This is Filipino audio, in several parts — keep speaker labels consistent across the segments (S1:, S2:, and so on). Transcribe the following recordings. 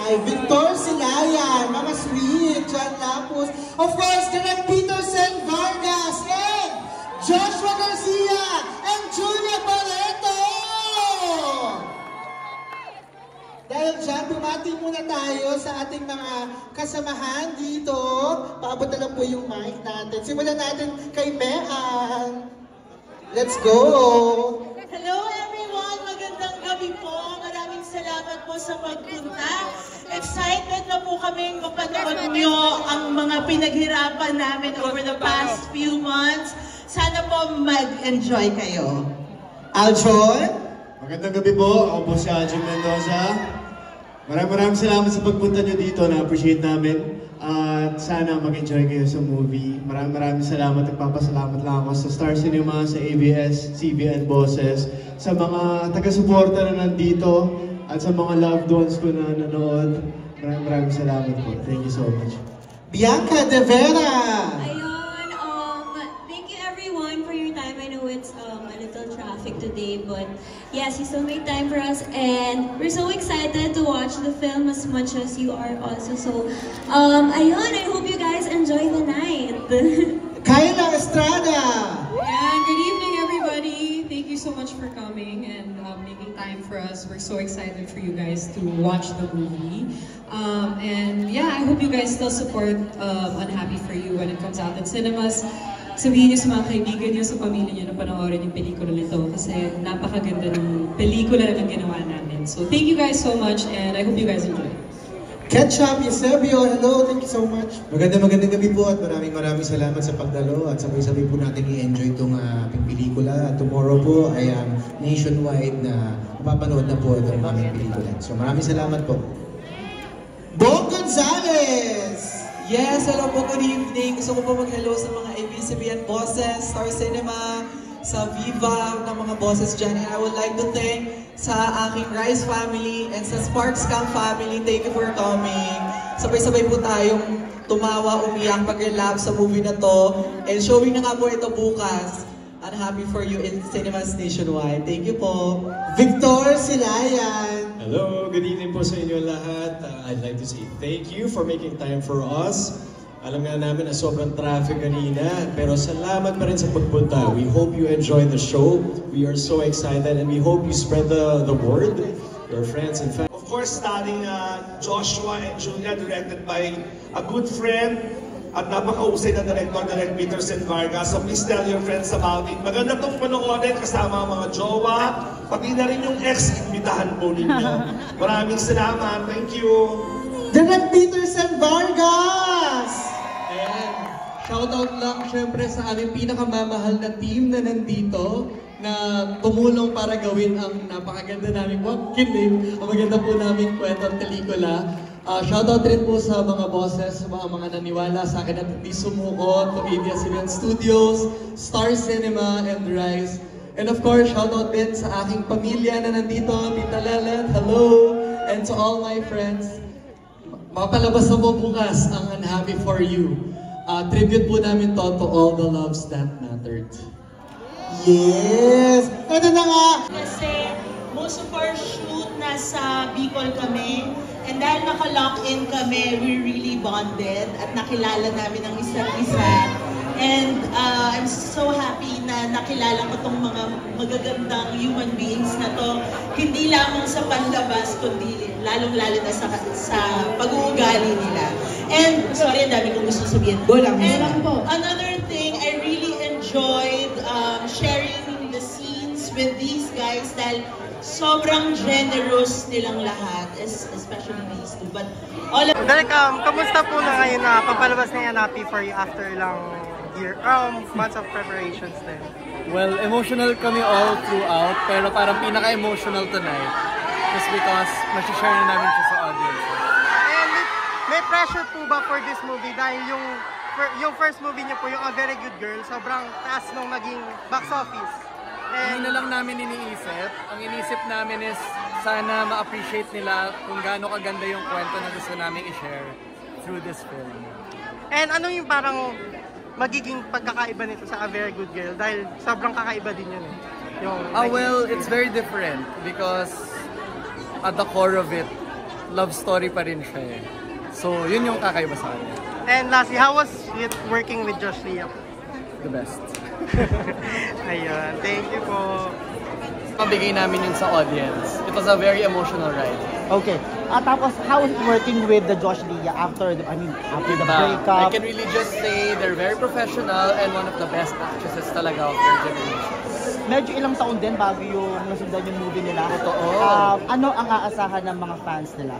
S1: Ay, Victor Silayan, Mama Sweet, John Lapus, of course, Direk Peterson Vargas, and Joshua Garcia, and Julia Barreto! Dahil dyan, bumati muna tayo sa ating mga kasamahan dito. Paabot na lang po yung mic natin. Simulan natin kay Mean. Let's go!
S2: Hello everyone! Magandang gabi po. Maraming salamat po sa pagpunta. Excited na po kaming mapanood nyo ang mga pinaghirapan namin over the past few months. Sana po mag-enjoy kayo.
S1: Aljon?
S3: Magandang gabi po. Ako po si Aljon Mendoza. Maraming salamat sa pagpunta nyo dito. Na-appreciate namin. At sana mag-enjoy kayo sa movie. Maraming salamat. Nagpapasalamat lang ako sa Star Cinema, sa ABS-CBN bosses, sa mga taga-suporta na nandito, at sa mga loved ones ko na nanood. Maraming salamat po. Thank you so much.
S1: Bianca De Vera!
S4: Ayun, thank you everyone for your time. I know it's a little traffic today, but yes, you still made time for us, and we're so excited to watch the film as much as you are also. So, ayun, I hope you guys enjoy the night.
S1: Kyla Estrada!
S5: And good evening, everybody. Thank you so much for coming and making time for us. We're so excited for you guys to watch the movie. And yeah, I hope you guys still support Unhappy For You when it comes out in cinemas. Sabihin niyo sa mga kaibigan niyo, sa pamilya niyo na panoorin yung pelikula nito kasi napakaganda ng pelikula na ginawa namin. So thank you guys so much and I hope you guys enjoy.
S1: Ketchup, Eusebio, hello, thank you so much.
S6: Magandang gabi po at maraming salamat sa pagdalo at sabay-sabay po natin i-enjoy itong pelikula. At tomorrow po ay nationwide na mapapanood na po itong aming pelikula. So maraming salamat po.
S1: Bong Gonzales!
S7: Yes, hello po, good evening. Gusto ko po mag-hello sa mga ABS-CBN bosses, Star Cinema, sa Viva, ng mga bosses dyan. And I would like to thank sa aking Rise family and sa Sparks Camp family. Thank you for coming. Sabay-sabay po tayong tumawa, umiyak, pag-relap sa movie na to. And showing na nga po ito bukas. Unhappy For You in cinemas nationwide. Thank you po.
S1: Victor Silayan.
S8: Hello, good evening po sa inyo lahat. I'd like to say thank you for making time for us. Alam nga namin na sobrang traffic kanina, pero salamat pa rin sa pagpunta. We hope you enjoy the show. We are so excited and we hope you spread the word, your friends and family.
S9: Of course, starring Joshua and Julia, directed by a good friend at napakausay na director, Direk Peterson Vargas. So please tell your friends about it. Maganda itong panoorin kasama ang mga jowa, pati na rin yung ex-imbitahan po ninyo. Maraming salamat. Thank you.
S1: Direk Peterson Vargas!
S7: And shoutout lang syempre sa aming pinakamamahal na team na nandito na tumulong para gawin ang napakaganda naming kilig, ang maganda po naming kwentong pelikula. Shoutout rin po sa mga bosses, sa mga naniwala sa akin at hindi sumuko, to ABS-CBN Studios, Star Cinema, and Rise. And of course, shoutout din sa aking pamilya na nandito, Tita Lelet, hello! And to all my friends. Mapalabas na po bukas ang Unhappy For You. Tribute po namin to all the loves that mattered.
S1: Yes! Ito na nga!
S2: Kasi most of our shoot nasa Bicol kami. And dahil naka-lock-in kami, we really bonded at nakilala namin ang isa't isa. And I'm so happy na nakilala ko tong mga magagandang human beings na to. Hindi lamang sa panlabas, kundi lalong-lalo na sa pag-uugali nila. And, sorry, ang dami kong gusto sabihin. And another thing, I really enjoyed sharing the scenes with these guys dahil sobrang generous nilang lahat, especially these two. But all of
S10: Direk, kamusta po na ngayon na papalabas na yan Happy For You after ilang months of preparations din?
S11: Well, emotional kami all throughout, pero parang pinaka-emotional tonight just because masishare na namin siya sa audience.
S10: And may pressure po ba for this movie dahil yung first movie niyo po, yung A Very Good Girl, sobrang taas nung naging box office?
S11: Hindi na lang namin iniisip. Ang inisip namin is sana ma-appreciate nila kung gaano kaganda yung kwento na gusto namin i-share through this film.
S10: And ano yung parang magiging pagkakaiba nito sa A Very Good Girl? Dahil sobrang kakaiba din yun eh.
S11: Well, it's very different because at the core of it, love story pa rin siya eh. So, yun yung kakaiba sa akin.
S10: And lastly, how was it working with Josh Lia?
S11: The best.
S10: Ayun, thank you po.
S11: Mabigay namin yun sa audience. It was a very emotional ride.
S12: Okay. Tapos, how is it working with the Josh Lia after the breakup?
S11: I can really just say they're very professional and one of the best actresses talaga of their generation.
S12: Medyo ilang taon din bago yung nasundan yung movie nila.
S11: Totoo.
S12: Ano ang aasahan ng mga fans nila?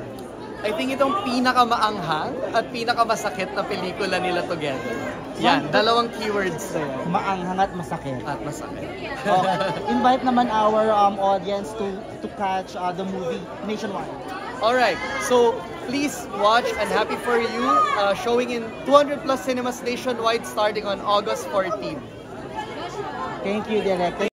S11: I think itong pinakamaanghang at pinakamasakit na pelikula nila together. Yan, dalawang keywords na yan.
S12: Maanghang at masakit.
S11: At masakit.
S12: Okay. Invite naman our audience to catch the movie nationwide.
S11: Alright, so please watch and Happy For You, showing in 200 plus cinemas nationwide starting on August 14.
S12: Thank you, Director.